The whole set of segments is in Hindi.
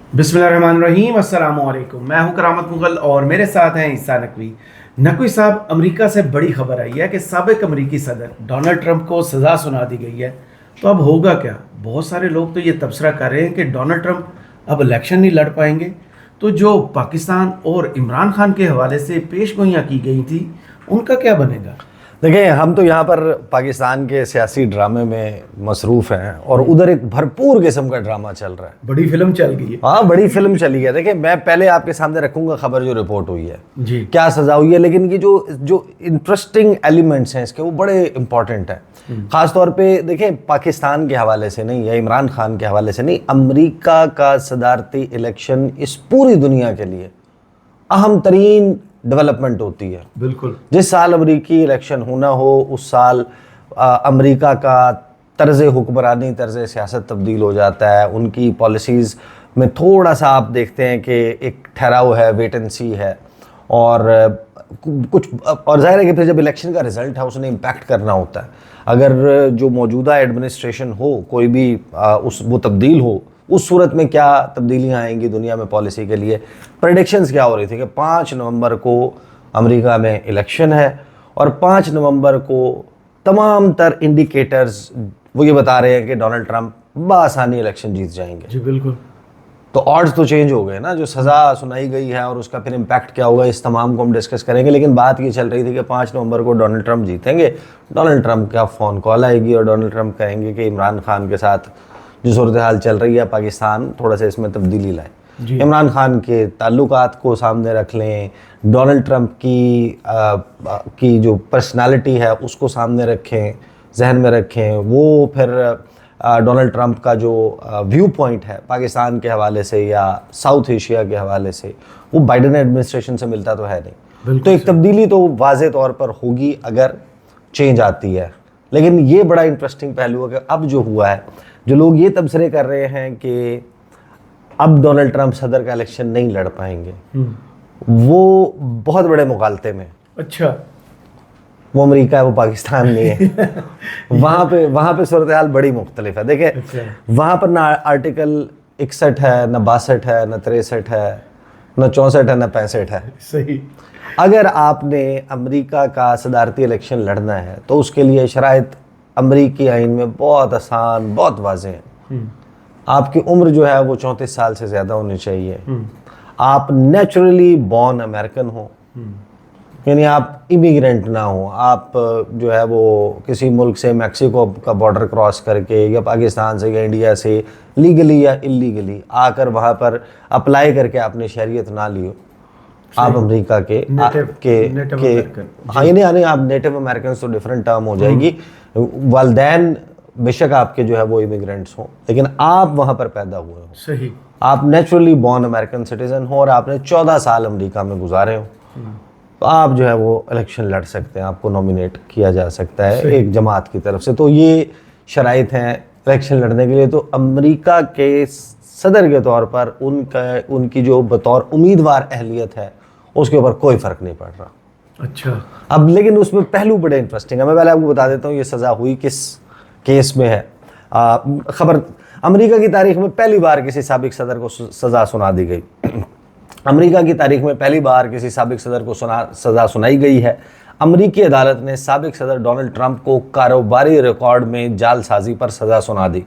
बिस्मिल्लाहिर्रहमानिर्रहीम अस्सलामु अलैकुम। मैं हूं करामत मुगल और मेरे साथ हैं ईसा नकवी। नकवी साहब, अमेरिका से बड़ी खबर आई है कि साबिक अमेरिकी सदर डोनाल्ड ट्रंप को सज़ा सुना दी गई है। तो अब होगा क्या? बहुत सारे लोग तो ये तबसरा कर रहे हैं कि डोनाल्ड ट्रंप अब इलेक्शन नहीं लड़ पाएंगे। तो जो पाकिस्तान और इमरान खान के हवाले से पेशगोइयाँ की गई थी, उनका क्या बनेगा? देखिए, हम तो यहाँ पर पाकिस्तान के सियासी ड्रामे में मसरूफ़ हैं और उधर एक भरपूर किस्म का ड्रामा चल रहा है। बड़ी फिल्म चल गई है। हाँ, बड़ी फिल्म चली है। देखिए, मैं पहले आपके सामने रखूंगा खबर जो रिपोर्ट हुई है जी। क्या सज़ा हुई है, लेकिन ये जो इंटरेस्टिंग एलिमेंट्स हैं इसके, वो बड़े इंपॉर्टेंट हैं। ख़ास तौर पे देखिए, पाकिस्तान के हवाले से नहीं या इमरान खान के हवाले से नहीं, अमेरिका का सदारती इलेक्शन इस पूरी दुनिया के लिए अहम तरीन डेवलपमेंट होती है। बिल्कुल। जिस साल अमेरिकी इलेक्शन होना हो उस साल अमेरिका का तर्ज हुक्मरानी, तर्ज सियासत तब्दील हो जाता है। उनकी पॉलिसीज़ में थोड़ा सा आप देखते हैं कि एक ठहराव है, वेट एंड सी है। और कुछ और जाहिर है कि फिर जब इलेक्शन का रिजल्ट है उसने इम्पैक्ट करना होता है। अगर जो मौजूदा एडमिनिस्ट्रेशन हो कोई भी वो तब्दील हो, उस सूरत में क्या तब्दीलियाँ आएंगी दुनिया में पॉलिसी के लिए। प्रेडिक्शंस क्या हो रही थी कि 5 नवंबर को अमेरिका में इलेक्शन है और 5 नवंबर को तमाम तर इंडिकेटर्स वो ये बता रहे हैं कि डोनाल्ड ट्रंप बआसानी इलेक्शन जीत जाएंगे। जी बिल्कुल। तो ऑड्स तो चेंज हो गए ना, जो सज़ा सुनाई गई है और उसका फिर इम्पैक्ट क्या होगा, इस तमाम को हम डिस्कस करेंगे। लेकिन बात ये चल रही थी कि 5 नवंबर को डोनाल्ड ट्रंप जीतेंगे। डोनाल्ड ट्रंप का फ़ोन कॉल आएगी और डोनाल्ड ट्रंप कहेंगे कि इमरान खान के साथ जो सूरत हाल चल रही है पाकिस्तान थोड़ा सा इसमें तब्दीली लाए। इमरान खान के ताल्लुकात को सामने रख लें, डोनाल्ड ट्रंप की जो पर्सनालिटी है उसको सामने रखें, जहन में रखें। वो फिर डोनाल्ड ट्रंप का जो व्यू पॉइंट है पाकिस्तान के हवाले से या साउथ एशिया के हवाले से, वो बाइडेन एडमिनिस्ट्रेशन से मिलता तो है नहीं। तो एक तब्दीली तो वाज़े तौर पर होगी अगर चेंज आती है। लेकिन ये बड़ा इंटरेस्टिंग पहलू है कि अब जो हुआ है, जो लोग ये तबसरे कर रहे हैं कि अब डोनाल्ड ट्रंप सदर का इलेक्शन नहीं लड़ पाएंगे, वो बहुत बड़े मुगालते में। अच्छा। वो अमेरिका है, वो पाकिस्तान नहीं है। वहाँ पे सूरत हाल बड़ी मुख्तलिफ है। देखिए, अच्छा। वहाँ पर ना आर्टिकल 61 है, ना 62 है, ना 63 है, ना 64 है, ना 65 है। सही। अगर आपने अमेरिका का सदारती इलेक्शन लड़ना है तो उसके लिए शराइत अमेरिकी आइन में बहुत आसान, बहुत वाज़ेह हैं। आपकी उम्र जो है वो 34 साल से ज़्यादा होनी चाहिए। आप नेचुरली बॉर्न अमेरिकन हो, यानी आप इमिग्रेंट ना हो। आप जो है वो किसी मुल्क से मैक्सिको का बॉर्डर क्रॉस करके या पाकिस्तान से या इंडिया से लीगली या इलीगली आकर वहाँ पर अप्लाई करके आपने शहरियत ना ली हो, आप अमेरिका के हाँ, यानी आप नेटिव अमेरिकन तो डिफरेंट टर्म हो जाएगी। वालदैन बेशक आपके जो है वो इमिग्रेंट्स हों, लेकिन आप वहाँ पर पैदा हुए हो। सही। आप नेचुरली बॉर्न अमेरिकन सिटीजन हो और आपने 14 साल अमेरिका में गुजारे हो, तो आप जो है वो इलेक्शन लड़ सकते हैं। आपको नॉमिनेट किया जा सकता है एक जमात की तरफ से। तो ये शराइत हैं इलेक्शन लड़ने के लिए। तो अमेरिका के सदर के तौर पर उनकी जो बतौर उम्मीदवार अहलियत है उसके ऊपर कोई फ़र्क नहीं पड़ रहा। अच्छा। अब लेकिन उसमें पहलू बड़े इंटरेस्टिंग है। मैं पहले आपको बता देता हूँ ये सज़ा हुई किस केस में है। खबर, अमेरिका की तारीख में पहली बार किसी साबिक सदर को सज़ा सुना दी गई। अमेरिका की तारीख में पहली बार किसी साबिक सदर को सज़ा सुनाई गई है। अमेरिकी अदालत ने साबिक सदर डोनाल्ड ट्रंप को कारोबारी रिकॉर्ड में जालसाजी पर सज़ा सुना दी।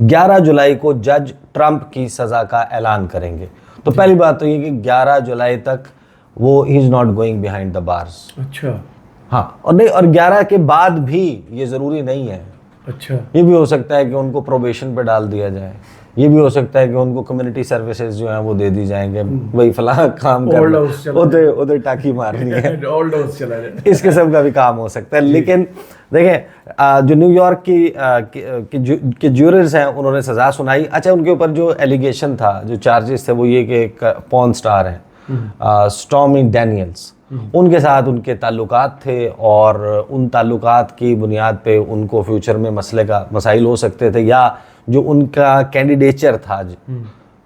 11 जुलाई को जज ट्रंप की सज़ा का ऐलान करेंगे। तो पहली बात तो ये कि 11 जुलाई तक वो he is not going behind the bars. अच्छा। हाँ, और नहीं, और 11 के बाद भी ये ज़रूरी नहीं है। अच्छा। ये भी हो सकता है कि उनको प्रोबेशन पे डाल दिया जाए। ये भी हो सकता है कि उनको कम्युनिटी सर्विसेज जो हैं वो दे दी जाएंगे, वही फलां काम करना, उधर टाकी मारनी है, इस किस्म का भी काम हो सकता है। लेकिन देखें, जो न्यूयॉर्क की ज्यूरर्स हैं उन्होंने सज़ा सुनाई। अच्छा, उनके ऊपर जो एलिगेशन था, जो चार्जेस थे, वो ये कि एक पॉर्न स्टार हैं स्टॉर्मी डैनियल्स, उनके साथ उनके ताल्लुकात थे और उन ताल्लुकात की बुनियाद पे उनको फ्यूचर में मसाइल हो सकते थे, या जो उनका कैंडिडेचर था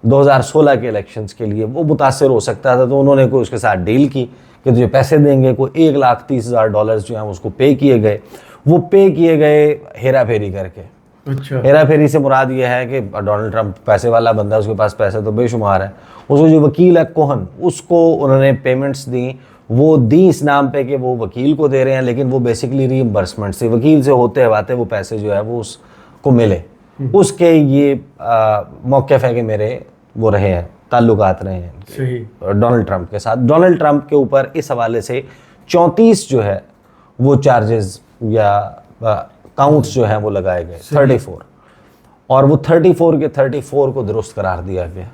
2016 के इलेक्शंस के लिए वो मुतासर हो सकता था। तो उन्होंने कोई उसके साथ डील की कि तुझे पैसे देंगे। कोई $1,30,000 जो हैं उसको पे किए गए। वो पे किए गए हेरा फेरी करके। अच्छा। हेरा फेरी से मुराद ये है कि डोनाल्ड ट्रंप पैसे वाला बंदा है, उसके पास पैसे तो बेशुमार है। उसको जो वकील है कोहन, उसको उन्होंने पेमेंट्स दी, वो दी इस नाम पे कि वो वकील को दे रहे हैं, लेकिन वो बेसिकली रीइंबर्समेंट से, वकील से होते हुए वो पैसे जो है वो उसको मिले। उसके ये मौक़िफ़ है कि मेरे वो रहे हैं, ताल्लुकात रहे हैं सही। डोनाल्ड ट्रंप के साथ। डोनाल्ड ट्रंप के ऊपर इस हवाले से 34 जो है वो चार्जेस या काउंट्स जो हैं वो लगाए गए, 34, और वो 34 के 34 को दुरुस्त करार दिया गया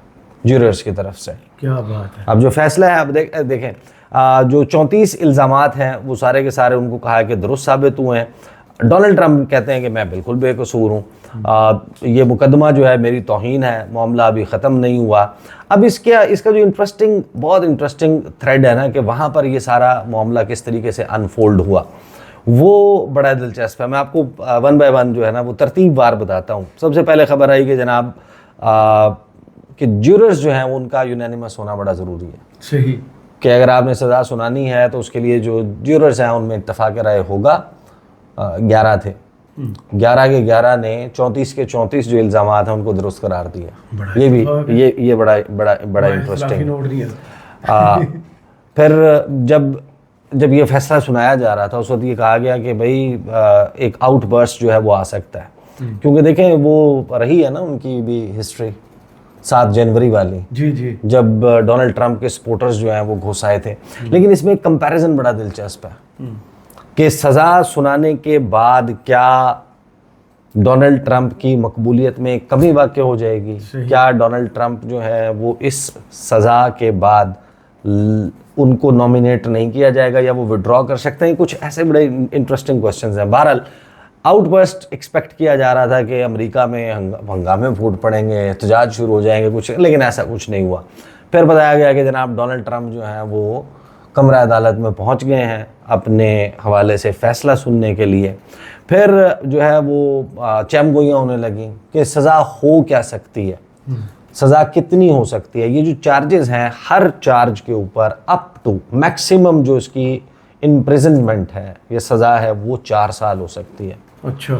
ज्यूरर्स की तरफ से। क्या बात है। अब जो फैसला है, अब देखें जो 34 इल्ज़ामात हैं वो सारे के सारे उनको कहा है कि दुरुस्त साबित हुए हैं। डोनाल्ड ट्रंप कहते हैं कि मैं बिल्कुल बेकसूर हूँ, ये मुकदमा जो है मेरी तौहीन है, मामला अभी ख़त्म नहीं हुआ। अब इसका जो बहुत इंटरेस्टिंग थ्रेड है ना कि वहाँ पर ये सारा मामला किस तरीके से अनफोल्ड हुआ, वो बड़ा दिलचस्प है। मैं आपको 1 बाय 1 जो है ना वो तरतीबवार बताता हूँ। सबसे पहले खबर आई कि जनाब कि ज्यूरर्स जो हैं उनका यूनानिमस होना बड़ा ज़रूरी है। सही। कि अगर आपने सज़ा सुनानी है तो उसके लिए जो ज्यूरर्स हैं उनमें इत्तफाक राय होगा। 11 थे, 11 के 11 ने 34 के 34 जो इल्ज़ामात हैं उनको दुरुस्त करार दिया। ये भी ये बड़ा बड़ा बड़ा इंटरेस्टिंग। फिर जब ये फैसला सुनाया जा रहा था उस वक्त ये कहा गया कि भाई एक आउटबर्स्ट जो है वो आ सकता है, क्योंकि देखें वो रही है ना उनकी भी हिस्ट्री 7 जनवरी वाली, जी जी, जब डोनाल्ड ट्रंप के सपोर्टर्स जो हैं वो घुस आए थे। लेकिन इसमें एक कंपैरिजन बड़ा दिलचस्प है कि सज़ा सुनाने के बाद क्या डोनाल्ड ट्रंप की मकबूलियत में कमी वाक़ हो जाएगी, क्या डोनाल्ड ट्रंप जो है वो इस सज़ा के बाद उनको नॉमिनेट नहीं किया जाएगा या वो विड्रॉ कर सकते हैं। कुछ ऐसे बड़े इंटरेस्टिंग क्वेश्चंस हैं। बहरहाल आउटबर्स्ट एक्सपेक्ट किया जा रहा था कि अमेरिका में हंगामे फूट पड़ेंगे, एहतजाज शुरू हो जाएंगे कुछ, लेकिन ऐसा कुछ नहीं हुआ। फिर बताया गया कि जनाब डोनाल्ड ट्रंप जो है वो कमरा अदालत में पहुंच गए हैं अपने हवाले से फ़ैसला सुनने के लिए। फिर जो है वो चैमगोइयाँ होने लगी कि सज़ा हो क्या सकती है, सज़ा कितनी हो सकती है। ये जो चार्जेस हैं, हर चार्ज के ऊपर अप टू मैक्सिमम जो इसकी इम्प्रिजनमेंट है, ये सज़ा है, वो 4 साल हो सकती है। अच्छा।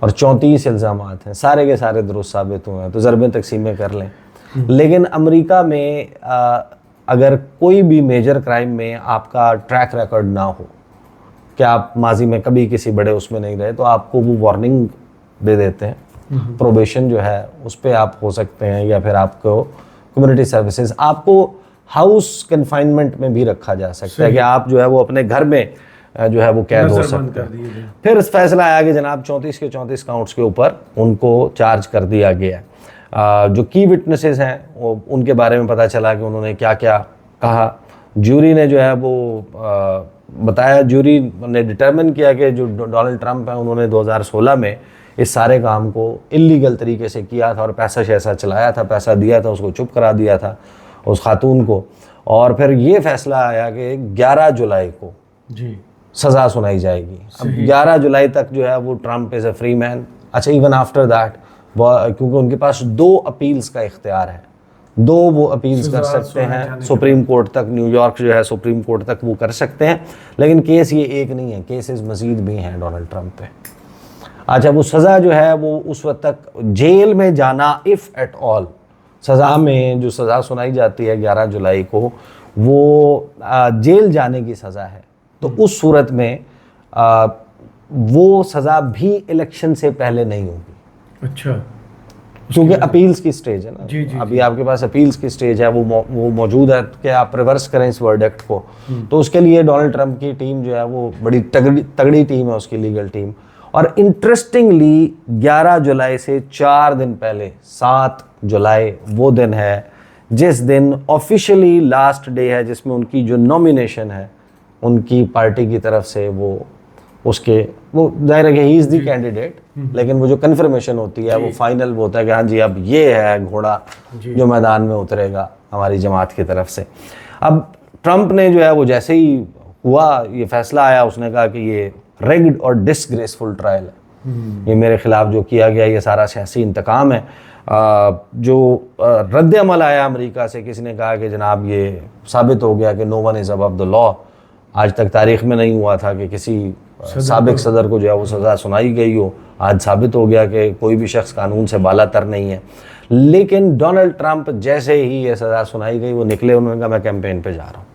और 34 इल्ज़ामात हैं, सारे के सारे दुरुस्त साबित हुए हैं, तो ज़रबें तकसीमें कर लें। लेकिन अमेरिका में अगर कोई भी मेजर क्राइम में आपका ट्रैक रिकॉर्ड ना हो, कि आप माजी में कभी किसी बड़े उसमें नहीं रहे, तो आपको वो वार्निंग दे देते हैं। प्रोबेशन जो है उस पर आप हो सकते हैं, या फिर आपको कम्युनिटी सर्विसेज, आपको हाउस कन्फाइनमेंट में भी रखा जा सकता है कि आप जो है वो अपने घर में जो है वो कैद हो सकते हैं। फिर इस फैसला आया कि जनाब 34 के 34 काउंट्स के ऊपर उनको चार्ज कर दिया गया है। जो की विटनेसेस हैं वो उनके बारे में पता चला कि उन्होंने क्या क्या कहा। ज्यूरी ने जो है वो बताया, ज्यूरी ने डिटर्मिन किया कि जो डोनाल्ड ट्रंप है उन्होंने 2016 में इस सारे काम को इलीगल तरीके से किया था और पैसा शैसा चलाया था, पैसा दिया था, उसको चुप करा दिया था उस खातून को। और फिर ये फैसला आया कि 11 जुलाई को जी सज़ा सुनाई जाएगी। अब 11 जुलाई तक जो है वो Trump is a free man. अच्छा, इवन आफ्टर दैट, क्योंकि उनके पास 2 अपील्स का इख्तियार है, 2 वो अपील्स कर सकते हैं सुप्रीम कोर्ट तक, न्यूयॉर्क जो है सुप्रीम कोर्ट तक वो कर सकते हैं। लेकिन केस ये एक नहीं है, केसेस मज़ीद भी हैं डोनाल्ड ट्रंप पे। अच्छा, वो सज़ा जो है वो उस वक्त तक जेल में जाना, इफ़ एट ऑल, सज़ा में जो सज़ा सुनाई जाती है 11 जुलाई को, वो जेल जाने की सज़ा है। तो उस सूरत में वो सज़ा भी इलेक्शन से पहले नहीं होगी। अच्छा, क्योंकि अपील्स की स्टेज है ना। जी, जी, अभी आपके पास अपील्स की स्टेज है, वो मौजूद है कि आप रिवर्स करें इस वर्डिक्ट को। तो उसके लिए डोनाल्ड ट्रंप की टीम जो है वो बड़ी तगड़ी टीम है, उसकी लीगल टीम। और इंटरेस्टिंगली 11 जुलाई से 4 दिन पहले 7 जुलाई वो दिन है जिस दिन ऑफिशियली लास्ट डे है, जिसमें उनकी जो नॉमिनेशन है उनकी पार्टी की तरफ से वो जाहिर है कि ही इज़ दी कैंडिडेट, लेकिन वो जो कन्फर्मेशन होती है वो फाइनल वो होता है कि हाँ जी अब ये है घोड़ा जो मैदान में उतरेगा हमारी जमात की तरफ से। अब ट्रंप ने जो है वो जैसे ही हुआ ये फैसला आया, उसने कहा कि ये रिग्ड और डिसग्रेसफुल ट्रायल है, ये मेरे खिलाफ जो किया गया ये सारा सियासी इंतकाम है। जो रद्द अमल आया अमेरिका से, किसी ने कहा कि जनाब ये साबित हो गया कि no one is above the law. आज तक तारीख में नहीं हुआ था कि किसी साबिक सदर को जो है वो सज़ा सुनाई गई हो। आज साबित हो गया कि कोई भी शख्स कानून से बालातर नहीं है। लेकिन डोनाल्ड ट्रंप जैसे ही ये सज़ा सुनाई गई वो निकले, उन्होंने कहा मैं कैंपेन पे जा रहा हूँ।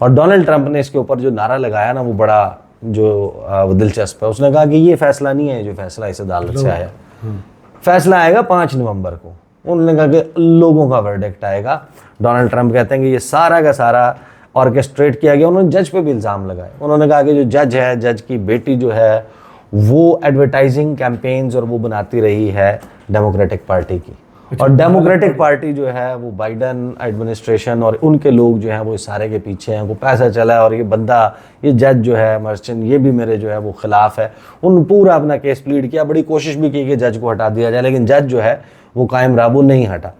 और डोनाल्ड ट्रंप ने इसके ऊपर जो नारा लगाया ना वो बड़ा वो दिलचस्प है। उसने कहा कि ये फैसला नहीं है जो फैसला इस अदालत से आया, फैसला आएगा 5 नवंबर को। उन्होंने कहा कि लोगों का वर्डिक्ट आएगा। डोनाल्ड ट्रंप कहते हैं कि ये सारा का सारा ऑर्केस्ट्रेट किया गया। उन्होंने जज पे भी इल्ज़ाम लगाए। उन्होंने कहा कि जो जज है, जज की बेटी जो है वो एडवर्टाइजिंग कैंपेन्स और वो बनाती रही है डेमोक्रेटिक पार्टी की। और डेमोक्रेटिक पार्टी जो है वो बाइडन एडमिनिस्ट्रेशन और उनके लोग जो हैं वो इस सारे के पीछे हैं। वो पैसा चला है और ये बंदा, ये जज जो है मर्चेंट, ये भी मेरे जो है वो खिलाफ है। उन पूरा अपना केस प्लीड किया, बड़ी कोशिश भी की कि जज को हटा दिया जाए, लेकिन जज जो है वो कायम रहा, वो नहीं हटा।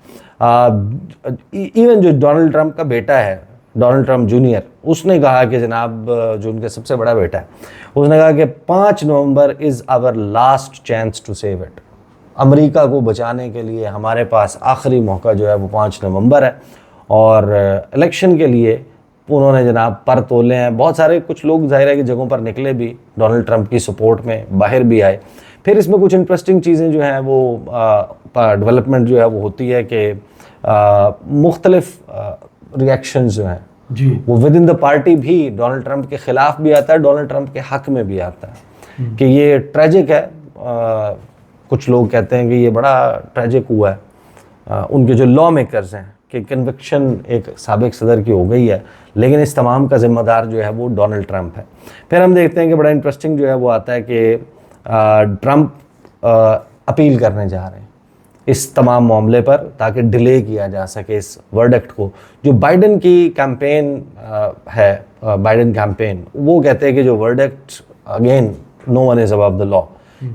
इवन जो डोनाल्ड ट्रंप का बेटा है, डोनाल्ड ट्रंप जूनियर, उसने कहा कि जनाब, जो उनके सबसे बड़ा बेटा है, उसने कहा कि 5 November is our last chance to save it. America को बचाने के लिए हमारे पास आखिरी मौका जो है वो 5 नवंबर है। और इलेक्शन के लिए उन्होंने जनाब पर तोले हैं। बहुत सारे कुछ लोग जाहिर है कि जगहों पर निकले भी डोनाल्ड ट्रंप की सपोर्ट में, बाहर भी आए। फिर इसमें कुछ इंटरेस्टिंग चीज़ें जो हैं वो डेवलपमेंट जो है वो होती है कि मुख्तलिफ रिएक्शंस जो हैं जी, वो विद इन द पार्टी भी डोनाल्ड ट्रंप के ख़िलाफ़ भी आता है, डोनाल्ड ट्रंप के हक़ में भी आता है कि ये ट्रेजिक है। कुछ लोग कहते हैं कि ये बड़ा ट्रेजिक हुआ है उनके जो लॉ मेकर्स हैं कि कन्विक्शन एक साबिक सदर की हो गई है, लेकिन इस तमाम का ज़िम्मेदार जो है वो डोनाल्ड ट्रंप है। फिर हम देखते हैं कि बड़ा इंटरेस्टिंग जो है वो आता है कि ट्रंप अपील करने जा रहे हैं इस तमाम मामले पर ताकि डिले किया जा सके इस वर्डिक्ट को। जो बाइडन की कैंपेन है, बाइडन कैंपेन, वो कहते हैं कि जो verdict, again no one is above the law,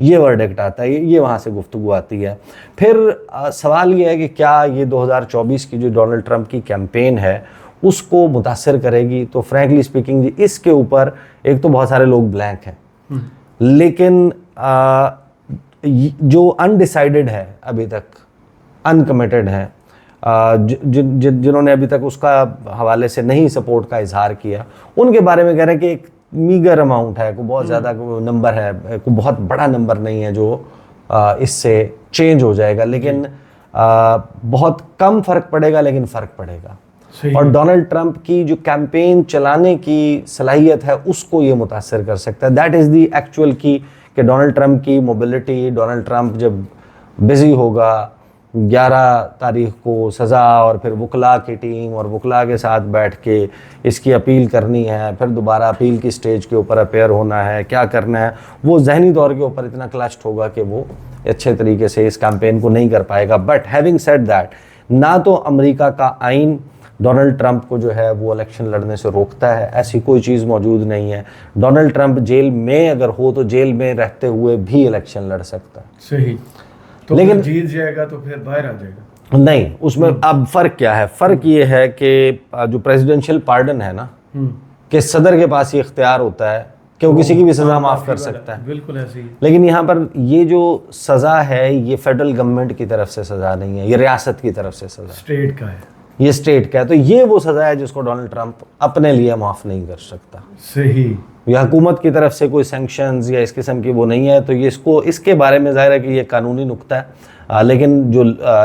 ये वर्डिक्ट आता है, ये वहाँ से गुफ्तगू आती है। फिर सवाल ये है कि क्या ये 2024 की जो डोनाल्ड ट्रंप की कैंपेन है उसको मुतासर करेगी। तो फ्रैंकली स्पीकिंग जी, इसके ऊपर एक तो बहुत सारे लोग ब्लैंक हैं, लेकिन जो अनडिसाइडेड है, अभी तक अनकमिटेड है, जिन्होंने अभी तक उसका हवाले से नहीं सपोर्ट का इजहार किया, उनके बारे में कह रहे हैं कि एक मीगर अमाउंट है, कोई बहुत ज़्यादा नंबर है, कोई बहुत बड़ा नंबर नहीं है जो इससे चेंज हो जाएगा, लेकिन बहुत कम फ़र्क पड़ेगा, लेकिन फ़र्क पड़ेगा। और डोनाल्ड ट्रंप की जो कैंपेन चलाने की सलाहियत है उसको ये मुतासर कर सकता है। दैट इज़ दी एक्चुअल की कि डोनाल्ड ट्रंप की मोबिलिटी, डोनाल्ड ट्रंप जब बिज़ी होगा 11 तारीख को सज़ा, और फिर वकला की टीम और वकला के साथ बैठ के इसकी अपील करनी है, फिर दोबारा अपील की स्टेज के ऊपर अपेयर होना है, क्या करना है, वो जहनी तौर के ऊपर इतना क्लच्ड होगा कि वो अच्छे तरीके से इस कैंपेन को नहीं कर पाएगा। बट हैविंग सेड दैट, ना तो अमेरिका का आइन डोनाल्ड ट्रंप को जो है वो इलेक्शन लड़ने से रोकता है, ऐसी कोई चीज़ मौजूद नहीं है। डोनाल्ड ट्रंप जेल में अगर हो तो जेल में रहते हुए भी इलेक्शन लड़ सकता है। सही, तो लेकिन जीत जाएगा तो फिर बाहर आ जाएगा। नहीं, उसमें अब फ़र्क क्या है? फ़र्क ये है कि जो प्रेसिडेंशियल पार्डन है ना, कि सदर के पास ये इख्तियार होता है कि वो किसी की भी सज़ा माफ़ कर सकता है। बिल्कुल ऐसे ही। लेकिन यहाँ पर ये जो सज़ा है ये फेडरल गवर्नमेंट की तरफ से सज़ा नहीं है, ये रियासत की तरफ से सज़ा, स्टेट का है, ये स्टेट का है। तो ये वो सज़ा है जिसको डोनाल्ड ट्रंप अपने लिए माफ़ नहीं कर सकता। सही, या हुकूमत की तरफ से कोई सैंक्शंस या इस किस्म की वो नहीं है। तो ये इसको, इसके बारे में ज़ाहिर है कि ये कानूनी नुक्ता है, लेकिन जो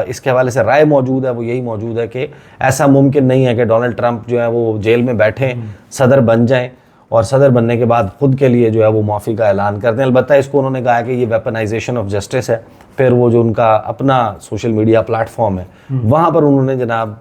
इसके हवाले से राय मौजूद है वो यही मौजूद है कि ऐसा मुमकिन नहीं है कि डोनाल्ड ट्रंप जो है वो जेल में बैठे सदर बन जाएं और सदर बनने के बाद खुद के लिए जो है वो माफ़ी का ऐलान करते हैं। अलबत्ता इसको उन्होंने कहा कि ये वेपनाइजेशन ऑफ जस्टिस है। फिर वो जो उनका अपना सोशल मीडिया प्लेटफॉर्म है वहाँ पर उन्होंने जनाब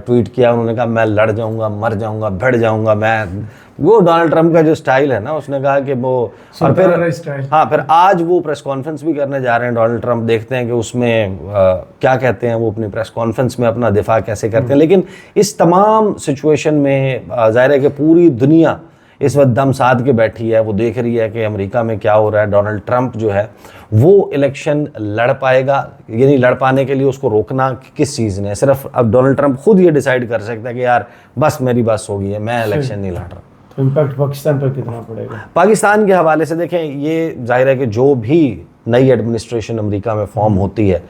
ट्वीट किया, उन्होंने कहा मैं लड़ जाऊँगा, मर जाऊँगा, भिड़ जाऊँगा मैं। वो डोनाल्ड ट्रंप का जो स्टाइल है ना, उसने कहा कि वो, और फिर हाँ, फिर आज वो प्रेस कॉन्फ्रेंस भी करने जा रहे हैं डोनाल्ड ट्रंप। देखते हैं कि उसमें क्या कहते हैं वो अपनी प्रेस कॉन्फ्रेंस में, अपना दिफा कैसे करते हैं। लेकिन इस तमाम सिचुएशन में ज़ाहिर है कि पूरी दुनिया इस वक्त दम साध के बैठी है, वो देख रही है कि अमेरिका में क्या हो रहा है। डोनाल्ड ट्रंप जो है वो इलेक्शन लड़ पाएगा, यानी लड़ पाने के लिए उसको रोकना किस चीज़ ने? सिर्फ अब डोनाल्ड ट्रंप खुद ये डिसाइड कर सकता है कि यार बस मेरी बस हो गई है, मैं इलेक्शन नहीं लड़ रहा। तो इम्पैक्ट पाकिस्तान पर कितना पड़ेगा? पाकिस्तान के हवाले से देखें, ये जाहिर है कि जो भी नई एडमिनिस्ट्रेशन अमेरिका में फॉर्म होती है,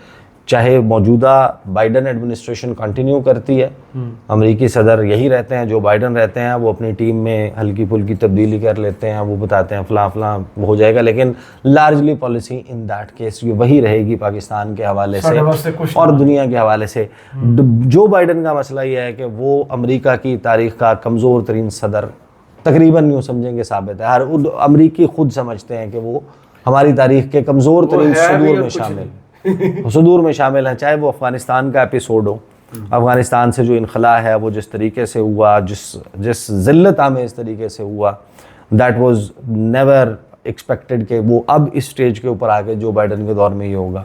चाहे मौजूदा बाइडन एडमिनिस्ट्रेशन कंटिन्यू करती है, अमेरिकी सदर यही रहते हैं, जो बाइडन रहते हैं, वो अपनी टीम में हल्की फुल्की तब्दीली कर लेते हैं, वो बताते हैं फलां फलां हो जाएगा, लेकिन largely policy in that case ये वही रहेगी पाकिस्तान के हवाले से और दुनिया के हवाले से। जो बाइडन का मसला ये है कि वो अमेरिका की तारीख का कमज़ोर तरीन सदर तकरीबन यूँ समझेंगे साबित है। हर अमरीकी खुद समझते हैं कि वो हमारी तारीख के कमज़ोर तरीन सुदूर में शामिल हैं, चाहे वो अफ़गानिस्तान का एपिसोड हो। अफ़गानिस्तान से जो इनखला है वो जिस तरीके से हुआ, जिस ज़िल्लत आमेज़ तरीके से हुआ, दैट वाज नेवर एक्सपेक्टेड कि वो अब इस स्टेज के ऊपर आके जो बाइडन के दौर में ये होगा।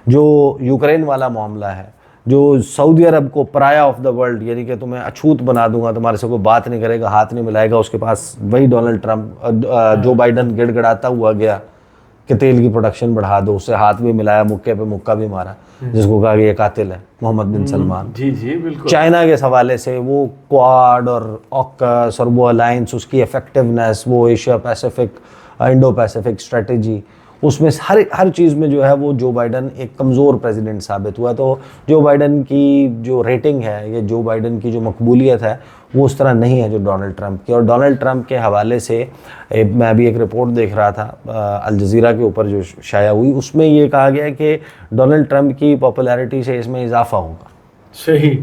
जो यूक्रेन वाला मामला है, जो सऊदी अरब को पराया ऑफ द वर्ल्ड, यानी कि तुम्हें अछूत बना दूंगा, तुम्हारे से कोई बात नहीं करेगा, हाथ नहीं मिलाएगा, उसके पास वही डोनाल्ड ट्रम्प जो बाइडन गिड़गिड़ाता हुआ गया कि तेल की प्रोडक्शन बढ़ा दो, उससे हाथ भी मिलाया, मुक्के पे मुक्का भी मारा, जिसको कहा कि ये कातिल है मोहम्मद बिन सलमान। जी जी बिल्कुल। चाइना के हवाले से वो क्वाड और ऑकस और वो अलायंस, उसकी इफेक्टिवनेस, वो Asia Pacific Indo Pacific strategy, उसमें हर चीज़ में जो है वो जो बाइडन एक कमज़ोर प्रेसिडेंट साबित हुआ। तो जो बाइडन की जो रेटिंग है या जो बाइडन की जो मकबूलियत है वो उस तरह नहीं है जो डोनाल्ड ट्रंप की। और डोनाल्ड ट्रंप के हवाले से मैं अभी एक रिपोर्ट देख रहा था अल जज़ीरा के ऊपर जो शाया हुई, उसमें ये कहा गया है कि डोनाल्ड ट्रंप की पॉपुलैरिटी से इसमें इजाफा होगा। सही।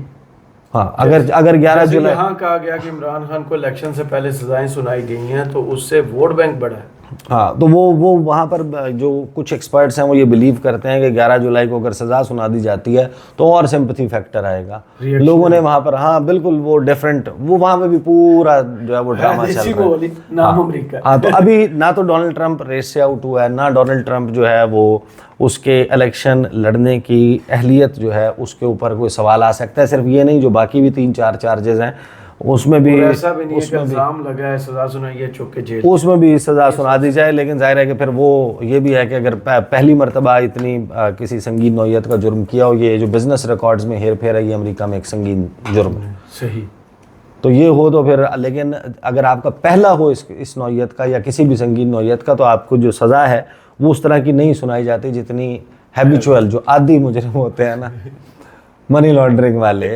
हाँ, अगर 11 जुलाई यहाँ कहा गया कि इमरान खान को इलेक्शन से पहले सजाएं सुनाई गई हैं तो उससे वोट बैंक बढ़ा है। हाँ, तो वो वहाँ पर जो कुछ एक्सपर्ट्स हैं वो ये बिलीव करते हैं कि 11 जुलाई को अगर सज़ा सुना दी जाती है तो और सिंपैथी फैक्टर आएगा लोगों ने वहाँ पर। हाँ बिल्कुल, वो डिफरेंट, वो वहाँ पे भी पूरा जो है वो ड्रामा चल रहा है। नाम अमेरिका। हाँ, तो अभी ना तो डोनाल्ड ट्रंप रेस से आउट हुआ है, ना डोनाल्ड ट्रंप जो है वो उसके इलेक्शन लड़ने की अहलियत जो है उसके ऊपर कोई सवाल आ सकता है। सिर्फ ये नहीं, जो बाकी भी 3-4 चार्जेस हैं उसमें भी ऐसा भी नहीं है कि इल्जाम लगा है, सजा सुनाई है, चुप के जेल, उसमें भी सजा सुना दी जाए। लेकिन जाहिर है कि फिर वो ये भी है कि अगर पहली मरतबा इतनी किसी संगीन नौयत का जुर्म किया हो, ये जो बिजनेस रिकॉर्ड्स में हेर फेर है, ये अमेरिका में एक संगीन जुर्म है। सही। तो ये हो तो फिर, लेकिन अगर आपका पहला हो इस नौयत का या किसी भी संगीन नौयत का, तो आपको जो सज़ा है वो उस तरह की नहीं सुनाई जाती जितनी हैबिचुअल जो आदी मुजरिम होते हैं ना, मनी लॉन्ड्रिंग वाले,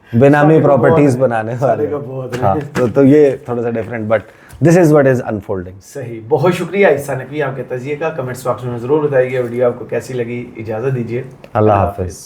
बेनामी प्रॉपर्टीज बनाने वाले। हाँ, तो ये थोड़ा सा different, but this is what is unfolding. सही। बहुत शुक्रिया ईसा नकवी आपके तजिए का। कमेंट्स बॉक्स में ज़रूर बताइए वीडियो आपको कैसी लगी। इजाज़त दीजिए, अल्लाह हाफिज़।